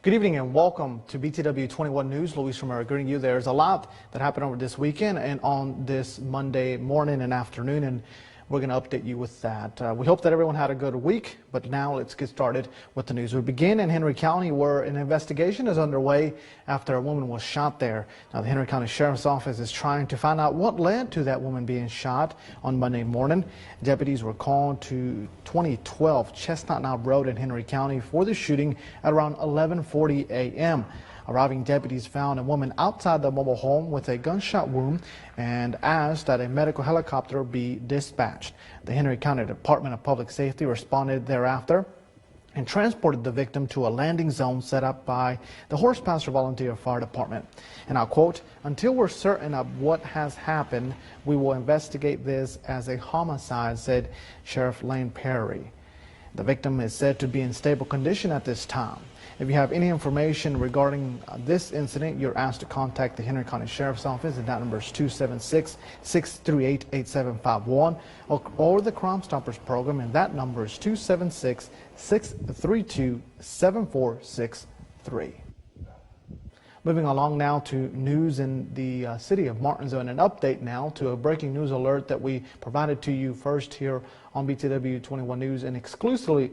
Good evening and welcome to BTW21 News. Luis Romero greeting you. There's a lot that happened over this weekend and on this Monday morning and afternoon, and we're going to update you with that. We hope that everyone had a good week, but now let's get started with the news. We begin in Henry County, where an investigation is underway after a woman was shot there. Now, the Henry County Sheriff's Office is trying to find out what led to that woman being shot on Monday morning. Deputies were called to 2012 Chestnut Knob Road in Henry County for the shooting at around 11:40 a.m. Arriving deputies found a woman outside the mobile home with a gunshot wound and asked that a medical helicopter be dispatched. The Henry County Department of Public Safety responded thereafter and transported the victim to a landing zone set up by the Horse Pasture Volunteer Fire Department. And I'll quote, "Until we're certain of what has happened, we will investigate this as a homicide," said Sheriff Lane Perry. The victim is said to be in stable condition at this time. If you have any information regarding this incident, you're asked to contact the Henry County Sheriff's Office, and that number is 276-638-8751, or the Crime Stoppers program, and that number is 276-632-7463. Moving along now to news in the city of Martinsville, and an update now to a breaking news alert that we provided to you first here on BTW21 News, and exclusively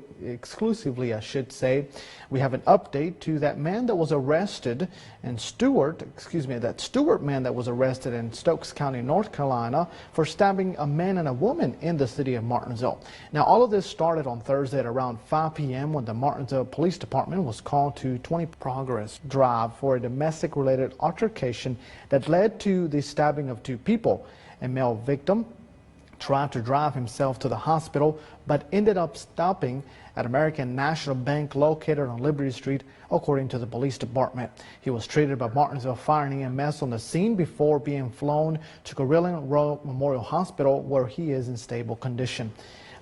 I should say. We have an update to that man that was arrested in that Stewart man that was arrested in Stokes County, North Carolina for stabbing a man and a woman in the city of Martinsville. Now, all of this started on Thursday at around 5 p.m. when the Martinsville Police Department was called to 20 Progress Drive for a domestic related altercation that led to the stabbing of two people. A male victim tried to drive himself to the hospital but ended up stopping at American National Bank located on Liberty Street, according to the police department. He was treated by Martinsville Fire and EMS on the scene before being flown to Carilion Royal Memorial Hospital, where he is in stable condition.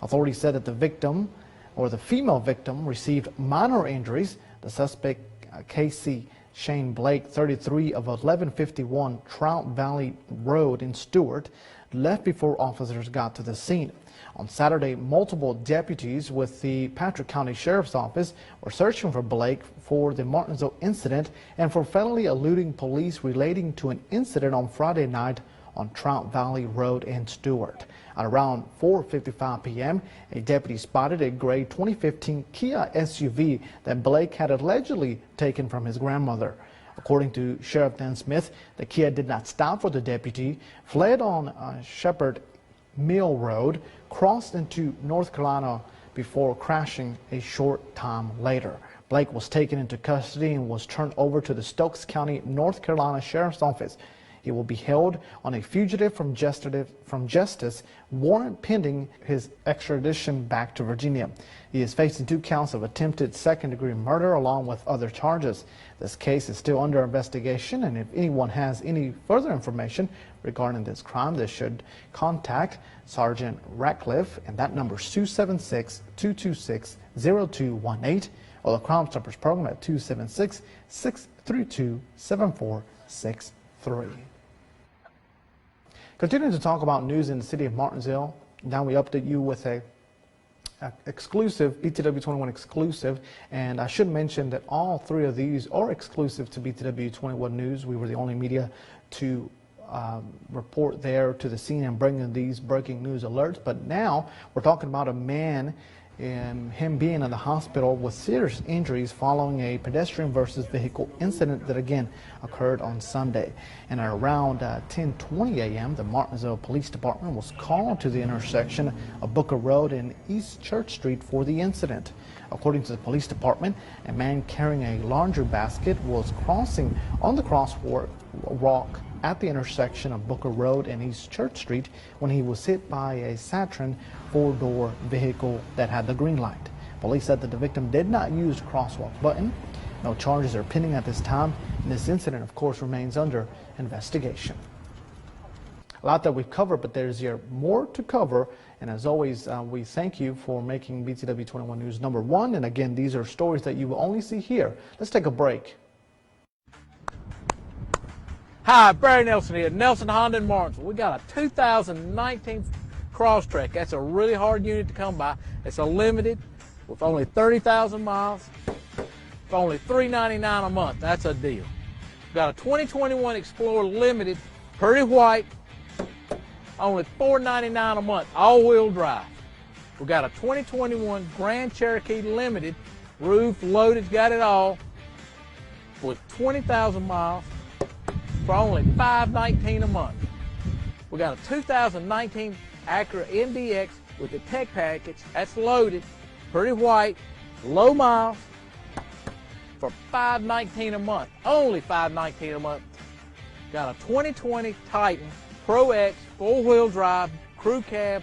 Authorities said that the victim, or the female victim, received minor injuries. The suspect, Casey Shane Blake, 33, of 1151 Trout Valley Road in Stewart, left before officers got to the scene. On Saturday, multiple deputies with the Patrick County Sheriff's Office were searching for Blake for the Martinsville incident and for felony eluding police relating to an incident on Friday night on Trout Valley Road in Stewart. At around 4:55 p.m., a deputy spotted a gray 2015 Kia SUV that Blake had allegedly taken from his grandmother. According to Sheriff Dan Smith, the Kia did not stop for the deputy, fled on Shepherd Mill Road, crossed into North Carolina before crashing a short time later. Blake was taken into custody and was turned over to the Stokes County, North Carolina Sheriff's Office. He will be held on a fugitive from justice warrant pending his extradition back to Virginia. He is facing 2 counts of attempted second-degree murder along with other charges. This case is still under investigation, and if anyone has any further information regarding this crime, they should contact Sergeant Ratcliffe, and that number is 276-226-0218, or the Crime Stoppers program at 276-632-7463. Continuing to talk about news in the city of Martinsville, now we update you with a exclusive BTW21 exclusive, and I should mention that all 3 of these are exclusive to BTW21 News. We were the only media to report there to the scene and bring in these breaking news alerts. But now we're talking about a man and him being in the hospital with serious injuries following a pedestrian versus vehicle incident that again occurred on Sunday. And at around 10:20 a.m., the Martinsville Police Department was called to the intersection of Booker Road and East Church Street for the incident. According to the police department, a man carrying a laundry basket was crossing on the crosswalk at the intersection of Booker Road and East Church Street when he was hit by a Saturn 4-door vehicle that had the green light. Police said that the victim did not use the crosswalk button. No charges are pending at this time, and this incident, of course, remains under investigation. A lot that we've covered, but there's here more to cover. And as always, we thank you for making BTW21 News #1. And again, these are stories that you will only see here. Let's take a break. Hi, Barry Nelson here, Nelson Honda in Martinsville. We got a 2019 Crosstrek. That's a really hard unit to come by. It's a limited with only 30,000 miles. for only $399 a month. That's a deal. Got a 2021 Explorer Limited, pretty white, only $499 a month, all-wheel drive. We got a 2021 Grand Cherokee Limited, roof loaded, got it all, with 20,000 miles for only $519 a month. We got a 2019 Acura MDX with the tech package, that's loaded, pretty white, low miles, for $519 a month, only $519 a month. Got a 2020 Titan Pro X, four-wheel drive, crew cab,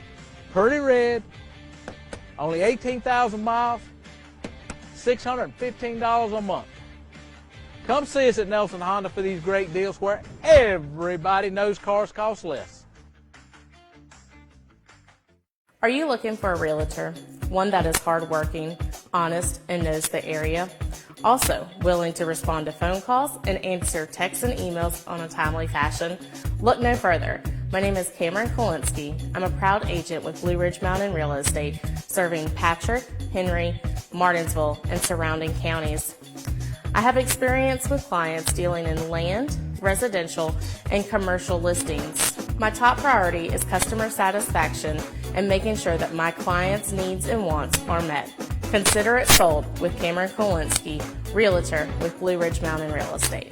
pretty red, only 18,000 miles, $615 a month. Come see us at Nelson Honda for these great deals where everybody knows cars cost less. Are you looking for a realtor? One that is hardworking, honest, and knows the area? Also, willing to respond to phone calls and answer texts and emails on a timely fashion? Look no further. My name is Cameron Kolinsky. I'm a proud agent with Blue Ridge Mountain Real Estate, serving Patrick, Henry, Martinsville, and surrounding counties. I have experience with clients dealing in land, residential, and commercial listings. My top priority is customer satisfaction and making sure that my clients' needs and wants are met. Consider it sold with Cameron Kolinsky, Realtor with Blue Ridge Mountain Real Estate.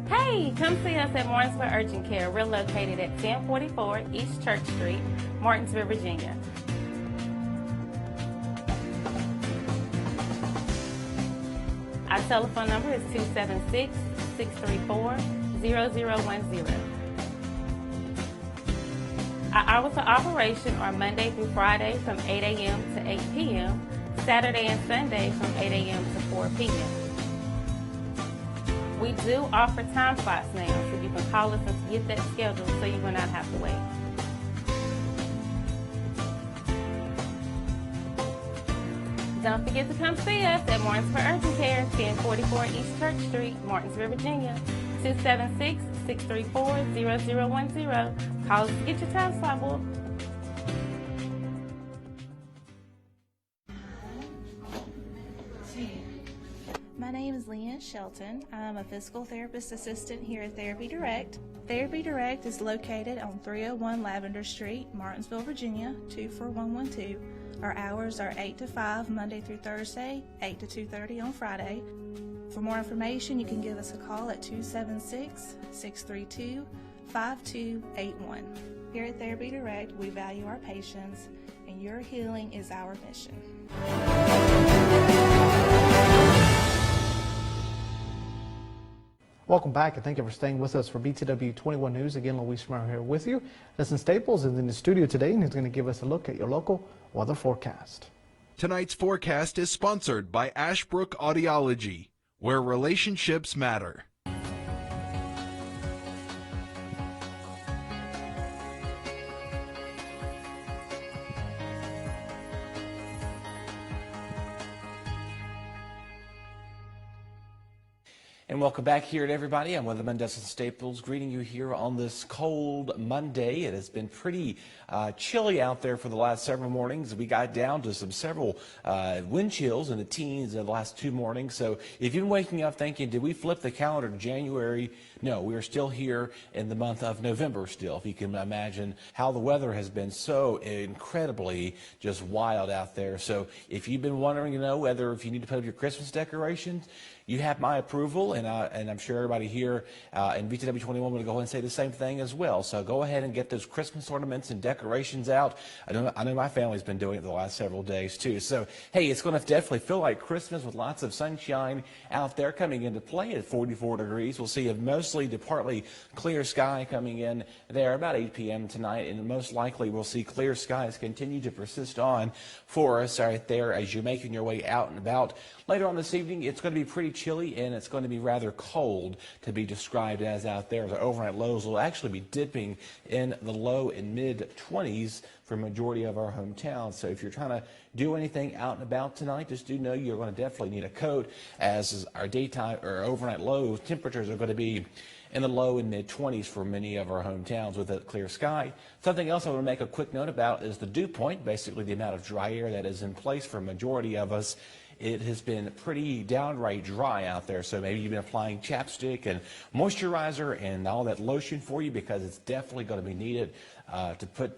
Hey, come see us at Martinsville Urgent Care. We're located at 1044 East Church Street, Martinsville, Virginia. Our telephone number is 276-634-0010. Our hours of operation are Monday through Friday from 8 a.m. to 8 p.m., Saturday and Sunday from 8 a.m. to 4 p.m. We do offer time slots now, so you can call us and get that scheduled so you will not have to wait. Don't forget to come see us at Martinsville Urgent Care, 1044 East Church Street, Martinsville, Virginia, 276-634-0010. Call us to get your time slot booked. My name is Leanne Shelton. I'm a physical therapist assistant here at Therapy Direct. Therapy Direct is located on 301 Lavender Street, Martinsville, Virginia, 24112. Our hours are 8 to 5 Monday through Thursday, 8 to 2:30 on Friday. For more information, you can give us a call at 276-632-5281. Here at Therapy Direct, we value our patients, and your healing is our mission. Welcome back, and thank you for staying with us for BTW21 News. Again, Luis Romero here with you. Nelson Staples is in the studio today, and he's going to give us a look at your local weather forecast. Tonight's forecast is sponsored by Ashbrook Audiology, where relationships matter. And welcome back here to everybody. I'm Weatherman Nelson Staples, greeting you here on this cold Monday. It has been pretty chilly out there for the last several mornings. We got down to several wind chills in the teens in the last 2 mornings. So if you've been waking up thinking, did we flip the calendar to January? No, we are still here in the month of November still. If you can imagine how the weather has been so incredibly just wild out there. So if you've been wondering, whether if you need to put up your Christmas decorations, you have my approval, and I'm sure everybody here in BTW21 will go ahead and say the same thing as well. So go ahead and get those Christmas ornaments and decorations out. I know my family's been doing it the last several days too. So hey, it's going to definitely feel like Christmas with lots of sunshine out there coming into play at 44 degrees. We'll see a mostly to partly clear sky coming in there about 8 p.m. tonight, and most likely we'll see clear skies continue to persist on for us right there as you're making your way out and about. Later on this evening, it's going to be pretty chilly, and it's going to be rather cold to be described as out there. The overnight lows will actually be dipping in the low and mid-20s for a majority of our hometown. So if you're trying to do anything out and about tonight, just do know you're going to definitely need a coat, as our daytime or overnight low temperatures are going to be in the low and mid 20s for many of our hometowns with a clear sky. Something else I want to make a quick note about is the dew point, basically the amount of dry air that is in place for a majority of us. It has been pretty downright dry out there, so maybe you've been applying chapstick and moisturizer and all that lotion for you, because it's definitely going to be needed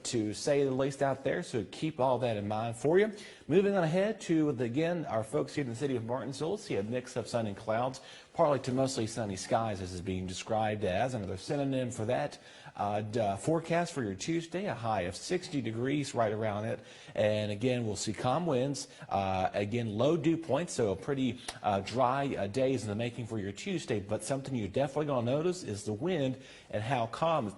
to say the least out there, so keep all that in mind for you. Moving on ahead to, again, our folks here in the city of Martinsville. See a mix of sun and clouds, partly to mostly sunny skies, as is being described as another synonym for that. Forecast for your Tuesday, a high of 60 degrees right around it. And again, we'll see calm winds. Again, low dew points, so a pretty dry days in the making for your Tuesday. But something you're definitely going to notice is the wind and how calm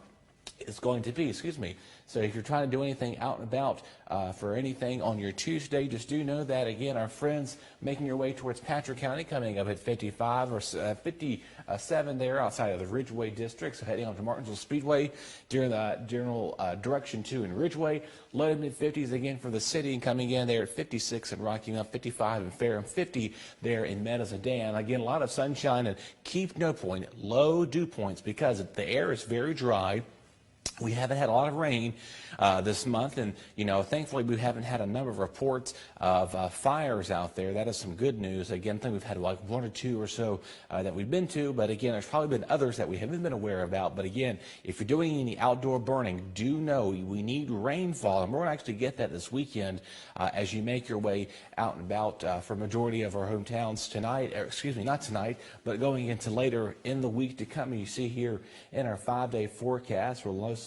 it's going to be. Excuse me. So if you're trying to do anything out and about for anything on your Tuesday, just do know that, again, our friends making your way towards Patrick County, coming up at 55 or 57 there outside of the Ridgeway district. So heading on to Martinsville Speedway during the general direction 2 in Ridgeway. Low to mid 50s again for the city, and coming in there at 56 in Rocky Mount, 55 in Fairham, 50 there in Meadows-Dan. Again, a lot of sunshine, and keep no point, low dew points, because the air is very dry. We haven't had a lot of rain this month, and thankfully we haven't had a number of reports of fires out there. That is some good news. Again, I think we've had like 1 or 2 or so that we've been to, but again, there's probably been others that we haven't been aware about. But again, if you're doing any outdoor burning, do know we need rainfall, and we're going to actually get that this weekend as you make your way out and about for a majority of our hometowns tonight, or excuse me, not tonight, but going into later in the week to come. You see here in our 5-day forecast, we're mostly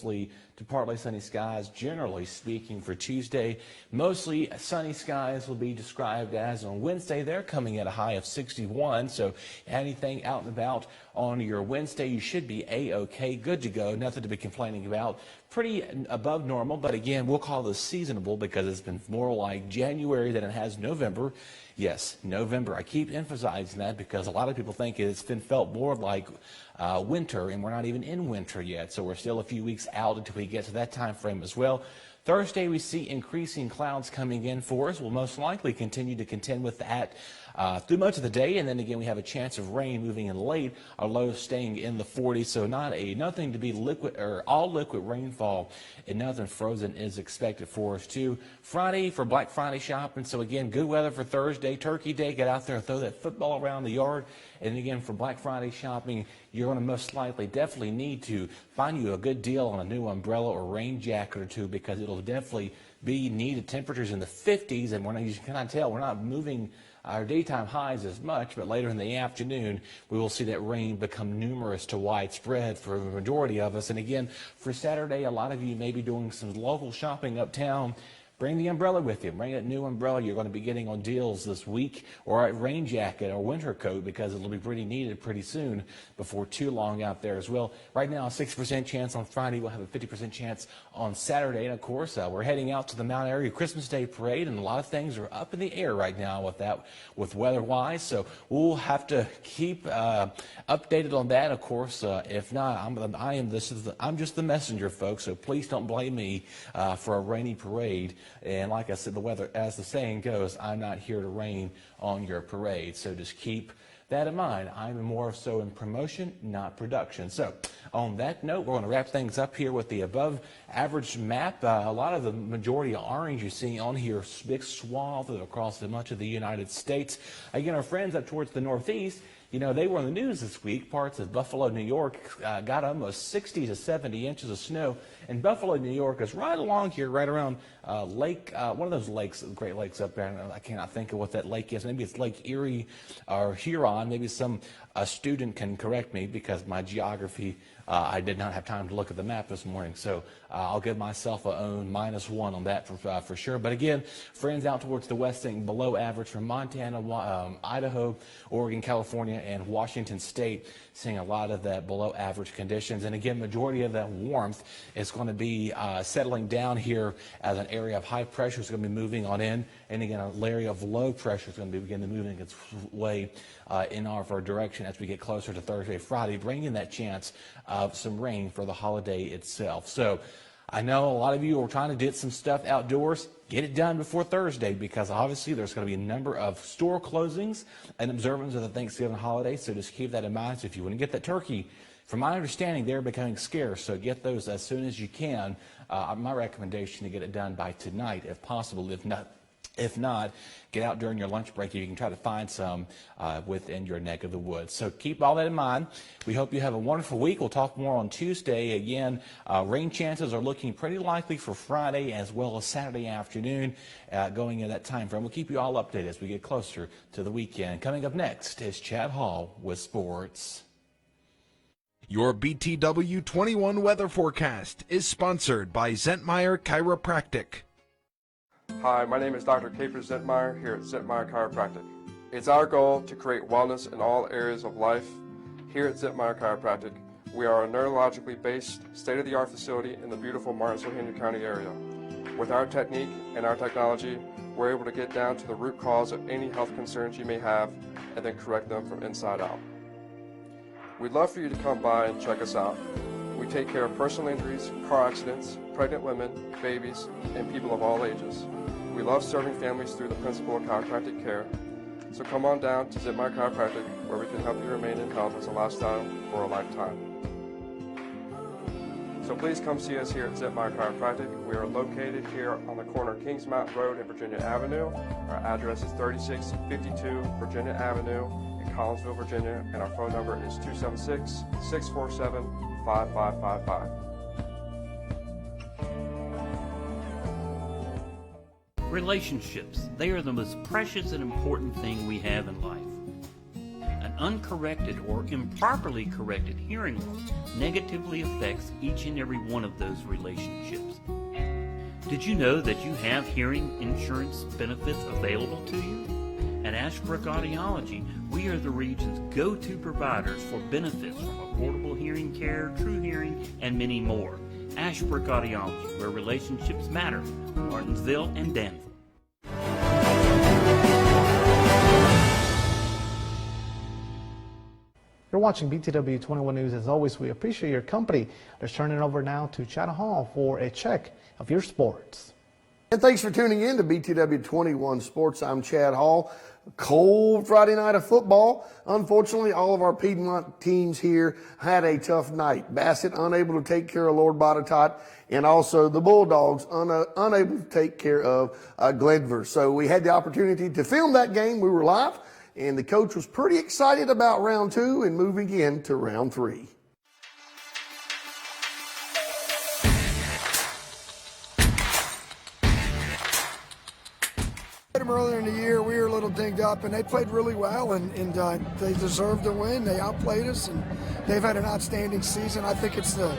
to partly sunny skies, generally speaking, for Tuesday. Mostly sunny skies will be described as on Wednesday. They're coming at a high of 61. So anything out and about on your Wednesday, you should be A-OK, good to go, nothing to be complaining about. Pretty above normal, but again, we'll call this seasonable because it's been more like January than it has November. Yes, November. I keep emphasizing that because a lot of people think it's been felt more like winter, and we're not even in winter yet. So we're still a few weeks out until we get to that time frame as well. Thursday, we see increasing clouds coming in for us. We'll most likely continue to contend with that through much of the day, and then again we have a chance of rain moving in late. Our low staying in the 40s, so nothing to be liquid or all liquid rainfall, and nothing frozen is expected for us too. Friday for Black Friday shopping, so again good weather for Thursday, Turkey Day. Get out there and throw that football around the yard. And again for Black Friday shopping, you're going to most likely definitely need to find you a good deal on a new umbrella or rain jacket or two, because it'll definitely be needed. Temperatures in the 50s, and you can kind of tell we're not moving our daytime highs as much, but later in the afternoon we will see that rain become numerous to widespread for the majority of us. And again for Saturday, a lot of you may be doing some local shopping uptown. Bring the umbrella with you. Bring that new umbrella you're going to be getting on deals this week, or a rain jacket or winter coat, because it'll be pretty needed pretty soon before too long out there as well. Right now, a 60% chance on Friday. We'll have a 50% chance on Saturday. And, of course, we're heading out to the Mount Airy Christmas Day Parade, and a lot of things are up in the air right now with weather-wise. So we'll have to keep updated on that, of course. If not, I'm just the messenger, folks, so please don't blame me for a rainy parade. And like I said, the weather, as the saying goes, I'm not here to rain on your parade. So just keep that in mind. I'm more so in promotion, not production. So on that note, we're going to wrap things up here with the above average map. A lot of the majority of orange you see on here, big swath across much of the United States. Again, our friends up towards the northeast, they were in the news this week. Parts of Buffalo, New York got almost 60 to 70 inches of snow. And Buffalo, New York is right along here, right around one of those lakes, Great Lakes up there. I cannot think of what that lake is. Maybe it's Lake Erie or Huron. Maybe a student can correct me, because my geography, I did not have time to look at the map this morning. So I'll give myself a own -1 on that for sure. But again, friends out towards the west, saying below average from Montana, Idaho, Oregon, California, and Washington State, seeing a lot of that below average conditions. And again, majority of that warmth is going to be settling down here as an area of high pressure is going to be moving on in. And again, an area of low pressure is going to be beginning to move its way in our direction as we get closer to Thursday, Friday, bringing that chance of some rain for the holiday itself. So I know a lot of you are trying to get some stuff outdoors. Get it done before Thursday, because obviously there's going to be a number of store closings and observance of the Thanksgiving holiday. So just keep that in mind. So if you want to get that turkey, From my understanding, they're becoming scarce, so get those as soon as you can. My recommendation to get it done by tonight, if possible. If not, get out during your lunch break. You can try to find some within your neck of the woods. So keep all that in mind. We hope you have a wonderful week. We'll talk more on Tuesday. Again, rain chances are looking pretty likely for Friday as well as Saturday afternoon going in that time frame. We'll keep you all updated as we get closer to the weekend. Coming up next is Chad Hall with sports. Your BTW21 weather forecast is sponsored by Zentmeyer Chiropractic. Hi, my name is Dr. Kaper Zentmeyer here at Zentmeyer Chiropractic. It's our goal to create wellness in all areas of life. Here at Zentmeyer Chiropractic, we are a neurologically based, state-of-the-art facility in the beautiful Martinsville-Henry County area. With our technique and our technology, we're able to get down to the root cause of any health concerns you may have and then correct them from inside out. We'd love for you to come by and check us out. We take care of personal injuries, car accidents, pregnant women, babies, and people of all ages. We love serving families through the principle of chiropractic care. So come on down to Zentmeyer Chiropractic, where we can help you remain in health as a lifestyle for a lifetime. So please come see us here at Zentmeyer Chiropractic. We are located here on the corner of Kings Mountain Road and Virginia Avenue. Our address is 3652 Virginia Avenue in Collinsville, Virginia, and our phone number is 276-647-5555. Relationships, they are the most precious and important thing we have in life. An uncorrected or improperly corrected hearing loss negatively affects each and every one of those relationships. Did you know that you have hearing insurance benefits available to you? At Ashbrook Audiology, we are the region's go-to providers for benefits from affordable hearing care, true hearing, and many more. Ashbrook Audiology, where relationships matter, Martinsville and Danville. You're watching BTW21 News. As always, we appreciate your company. Let's turn it over now to Chad Hall for a check of your sports. And thanks for tuning in to BTW21 Sports. I'm Chad Hall. Cold Friday night of football. Unfortunately, all of our Piedmont teams here had a tough night. Bassett unable to take care of Lord Botetourt, and also the Bulldogs unable to take care of Glenver. So we had the opportunity to film that game. We were live, and the coach was pretty excited about round 2 and moving into round 3. Earlier in the year, we were a little dinged up, and they played really well, and they deserved to win. They outplayed us, and they've had an outstanding season. I think it's the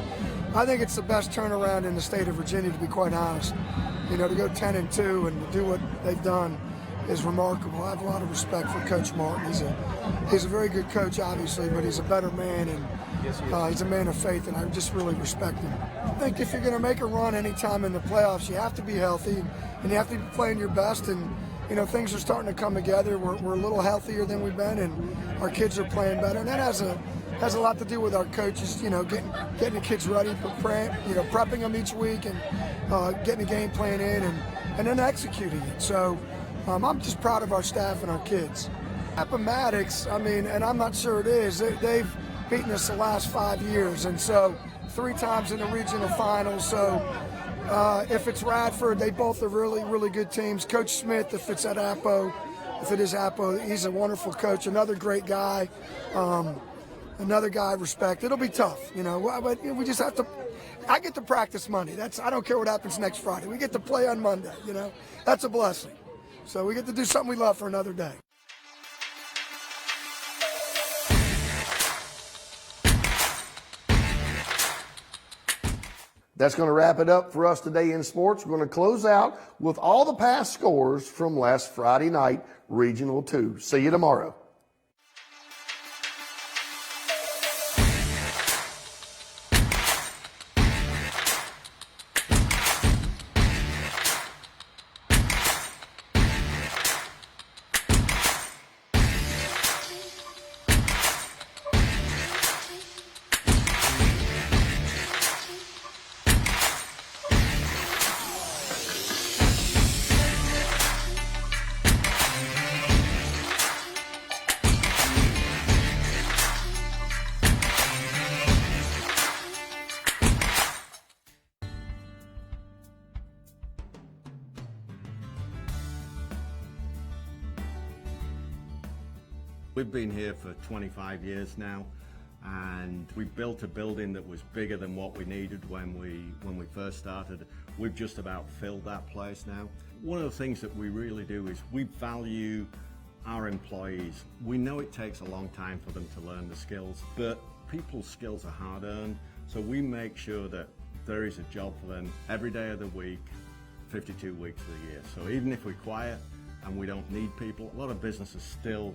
best turnaround in the state of Virginia, to be quite honest. You know, to go 10-2 and to do what they've done is remarkable. I have a lot of respect for Coach Martin. He's a very good coach, obviously, but he's a better man, and he's a man of faith, and I just really respect him. I think if you're going to make a run anytime in the playoffs, you have to be healthy, and you have to be playing your best, and you know, things are starting to come together. We're a little healthier than we've been, and our kids are playing better. And that has a lot to do with our coaches, you know, getting the kids ready, prepping them each week, and getting the game plan in, and then executing it. So I'm just proud of our staff and our kids. Appomattox, I mean, and I'm not sure it is, they've beaten us the last 5 years, and so 3 times in the regional finals. So if it's Radford, they both are really, really good teams. Coach Smith, if it's at Appo, if it is Appo, he's a wonderful coach, another great guy, another guy I respect. It'll be tough, you know, but we just have to. I get to practice Monday. I don't care what happens next Friday. We get to play on Monday, you know. That's a blessing. So we get to do something we love for another day. That's going to wrap it up for us today in sports. We're going to close out with all the past scores from last Friday night, Regional 2. See you tomorrow. We've been here for 25 years now, and we built a building that was bigger than what we needed when we first started. We've just about filled that place now. One of the things that we really do is we value our employees. We know it takes a long time for them to learn the skills, but people's skills are hard earned, so we make sure that there is a job for them every day of the week, 52 weeks of the year. So even if we're quiet and we don't need people, a lot of businesses still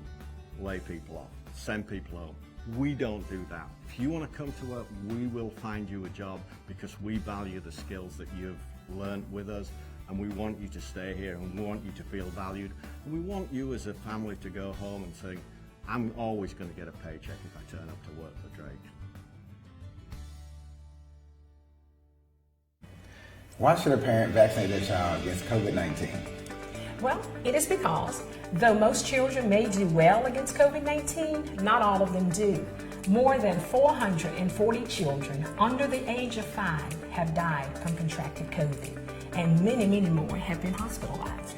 lay people off, send people home. We don't do that. If you want to come to work, we will find you a job because we value the skills that you've learned with us, and we want you to stay here, and we want you to feel valued, and we want you as a family to go home and say, I'm always going to get a paycheck if I turn up to work for Drake. Why should a parent vaccinate their child against COVID-19? Well, it is because though most children may do well against COVID-19, not all of them do. More than 440 children under the age of 5 have died from contracted COVID, and many, many more have been hospitalized.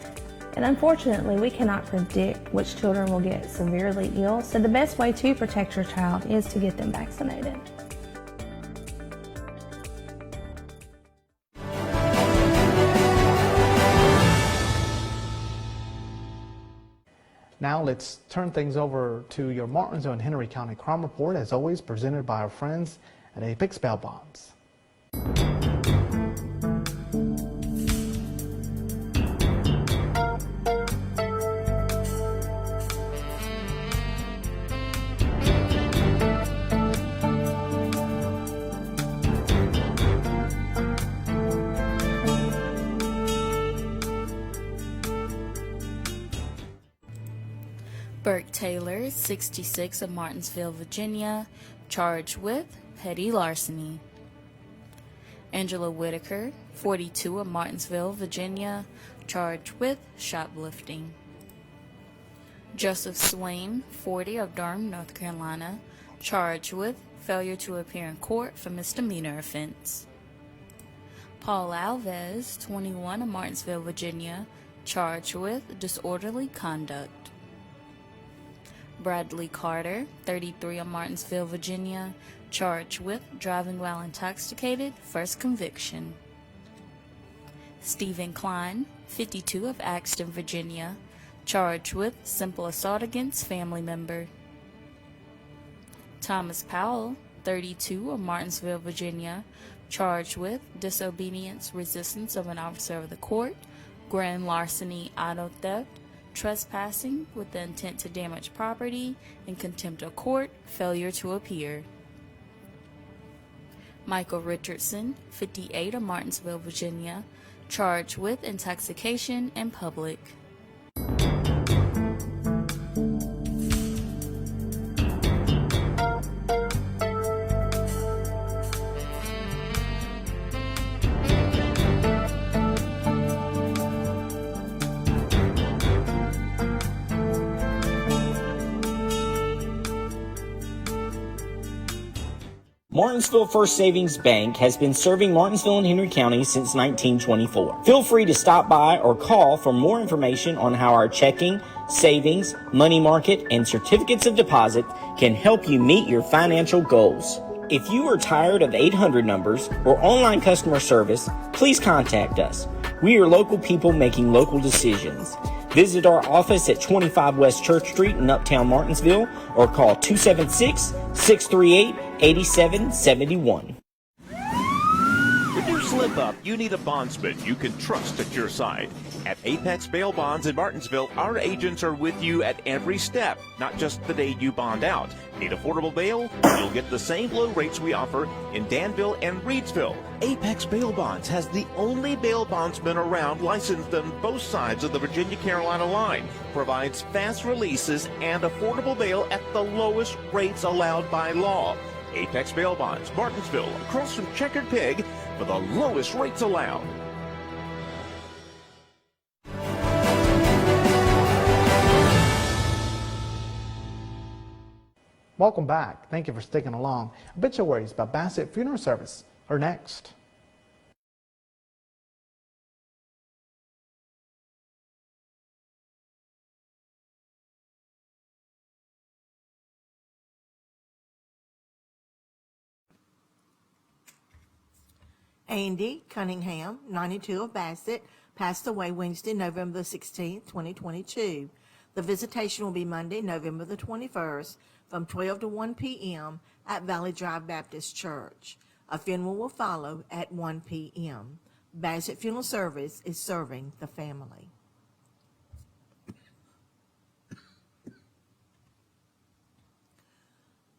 And unfortunately, we cannot predict which children will get severely ill, so the best way to protect your child is to get them vaccinated. Now let's turn things over to your Martinsville and Henry County Crime Report, as always presented by our friends at Apex Bail Bonds. Burke Taylor, 66 of Martinsville, Virginia, charged with petty larceny. Angela Whitaker, 42 of Martinsville, Virginia, charged with shoplifting. Joseph Swain, 40 of Durham, North Carolina, charged with failure to appear in court for misdemeanor offense. Paul Alves, 21 of Martinsville, Virginia, charged with disorderly conduct. Bradley Carter, 33 of Martinsville, Virginia, charged with driving while intoxicated, first conviction. Stephen Klein, 52 of Axton, Virginia, charged with simple assault against family member. Thomas Powell, 32 of Martinsville, Virginia, charged with disobedience, resistance of an officer of the court, grand larceny, auto theft, trespassing with the intent to damage property, and contempt of court, failure to appear. Michael Richardson, 58 of Martinsville, Virginia, charged with intoxication in public. Martinsville First Savings Bank has been serving Martinsville and Henry County since 1924. Feel free to stop by or call for more information on how our checking, savings, money market, and certificates of deposit can help you meet your financial goals. If you are tired of 800 numbers or online customer service, please contact us. We are local people making local decisions. Visit our office at 25 West Church Street in Uptown Martinsville or call 276-638-8771. When you slip up, you need a bondsman you can trust at your side. At Apex Bail Bonds in Martinsville, our agents are with you at every step, not just the day you bond out. Need affordable bail? You'll get the same low rates we offer in Danville and Reedsville. Apex Bail Bonds has the only bail bondsman around licensed on both sides of the Virginia-Carolina line. Provides fast releases and affordable bail at the lowest rates allowed by law. Apex Bail Bonds, Martinsville, across from Checkered Pig, for the lowest rates allowed. Welcome back. Thank you for sticking along. Obituaries by Bassett Funeral Service are next. Andy Cunningham, 92 of Bassett, passed away Wednesday, November the 16th, 2022. The visitation will be Monday, November the 21st, from 12 to 1 p.m. at Valley Drive Baptist Church. A funeral will follow at 1 p.m. Bassett Funeral Service is serving the family.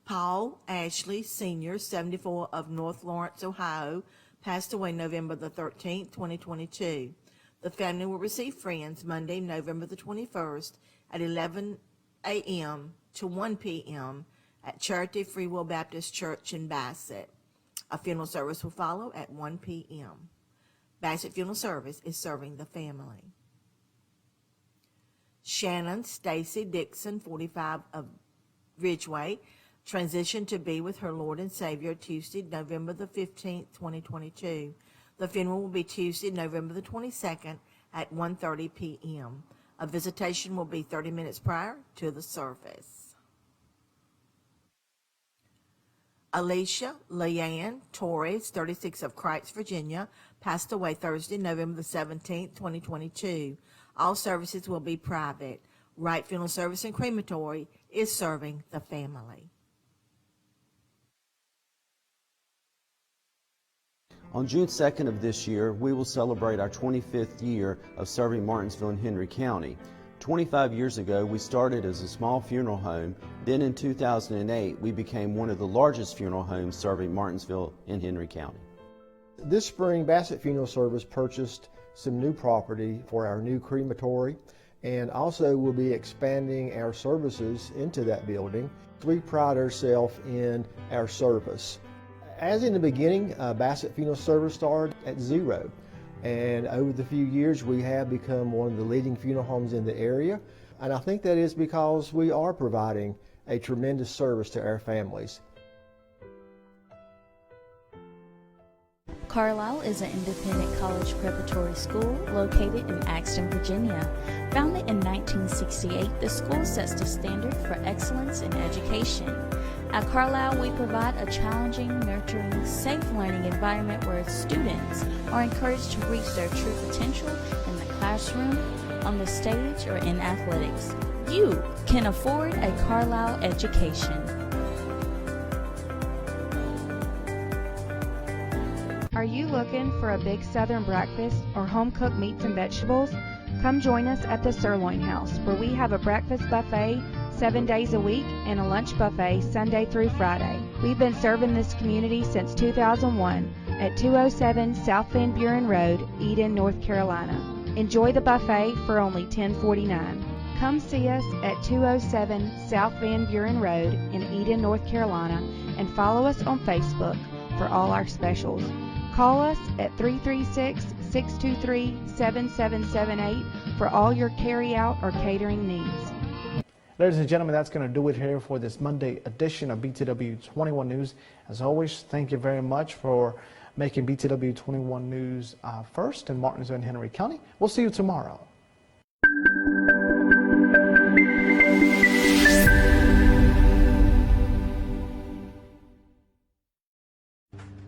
Paul Ashley, Sr., 74 of North Lawrence, Ohio, passed away November the 13th, 2022. The family will receive friends Monday, November the 21st at 11 a.m. to 1 p.m. at Charity Free Will Baptist Church in Bassett. A funeral service will follow at 1 p.m. Bassett Funeral Service is serving the family. Shannon Stacy Dixon, 45 of Ridgeway, transitioned to be with her Lord and Savior Tuesday, November the 15th, 2022. The funeral will be Tuesday, November the 22nd at 1:30 p.m. A visitation will be 30 minutes prior to the service. Alicia Leanne Torres, 36 of Crites, Virginia, passed away Thursday, November the 17th, 2022. All services will be private. Wright Funeral Service and Crematory is serving the family. On June 2nd of this year, we will celebrate our 25th year of serving Martinsville and Henry County. 25 years ago, we started as a small funeral home. Then in 2008, we became one of the largest funeral homes serving Martinsville and Henry County. This spring, Bassett Funeral Service purchased some new property for our new crematory, and also will be expanding our services into that building. We pride ourselves in our service. As in the beginning, Bassett Funeral Service started at zero, and over the few years we have become one of the leading funeral homes in the area, and I think that is because we are providing a tremendous service to our families. Carlisle is an independent college preparatory school located in Axton, Virginia. Founded in 1968, the school sets the standard for excellence in education. At Carlisle, we provide a challenging, nurturing, safe learning environment where students are encouraged to reach their true potential in the classroom, on the stage, or in athletics. You can afford a Carlisle education. Are you looking for a big Southern breakfast or home-cooked meats and vegetables? Come join us at the Sirloin House, where we have a breakfast buffet 7 days a week and a lunch buffet Sunday through Friday. We've been serving this community since 2001 at 207 South Van Buren Road, Eden, North Carolina. Enjoy the buffet for only $10.49. Come see us at 207 South Van Buren Road in Eden, North Carolina, and follow us on Facebook for all our specials. Call us at 336-623-7778 for all your carry-out or catering needs. Ladies and gentlemen, that's going to do it here for this Monday edition of BTW21 News. As always, thank you very much for making BTW21 News first in Martinsville and Henry County. We'll see you tomorrow.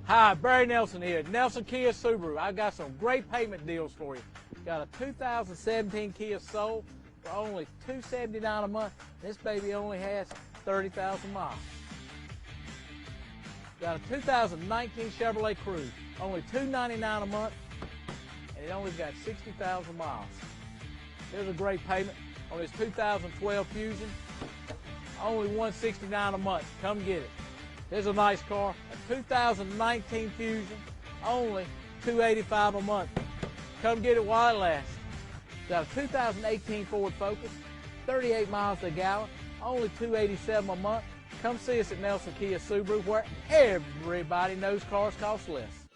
Hi, Barry Nelson here, Nelson Kia Subaru. I got some great payment deals for you. Got a 2017 Kia Soul for only $279 a month. This baby only has 30,000 miles. Got a 2019 Chevrolet Cruze, only $299 a month, and it only got 60,000 miles. Here's a great payment on this 2012 Fusion, only $169 a month. Come get it. Here's a nice car, a 2019 Fusion, only $285 a month. Come get it while it lasts. Got a 2018 Ford Focus, 38 miles a gallon, only $287 a month. Come see us at Nelson Kia Subaru, where everybody knows cars cost less.